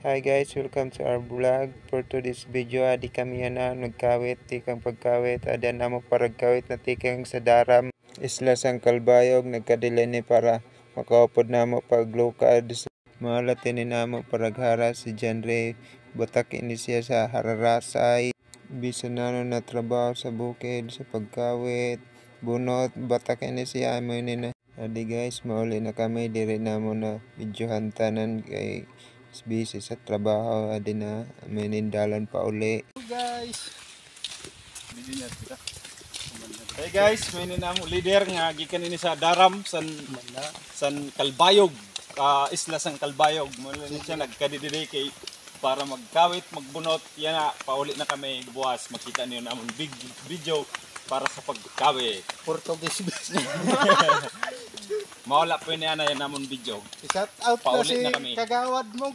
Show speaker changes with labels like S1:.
S1: Hi guys, welcome to our vlog. For today's video, adi kami na nagkawit, tikang pagkawit, ada namo paragkawit na tikang sa daram. Isla sang Kalbayog, nagkadilay ni para makaupod namo paglukad. Mahalatin ni namo paraghara si Janre, batak ini siya sa hararasay. Bisan na trabaho sa bukid, sa pagkawit, bunot, batak ini siya mo na. Adi guys, mauli na kami, diri namo na videohan tanan kay busy sa trabaho, adi na manindalan pa uli.
S2: Guys, hey guys, may ninamo leader nga gikan ini sa Daram san Kalbayog, isla sang Kalbayog. Mula na siya nagkadidiri kay para magkawit, magbunot. Yan na, pauli na kami buwas. Makita niyo namon big video para sa pagkawit.
S3: Portuguese business.
S2: Mawala po niya na yan namon video.
S3: Shout out na
S2: Paulit
S3: si
S2: na kami.
S3: Kagawad mo.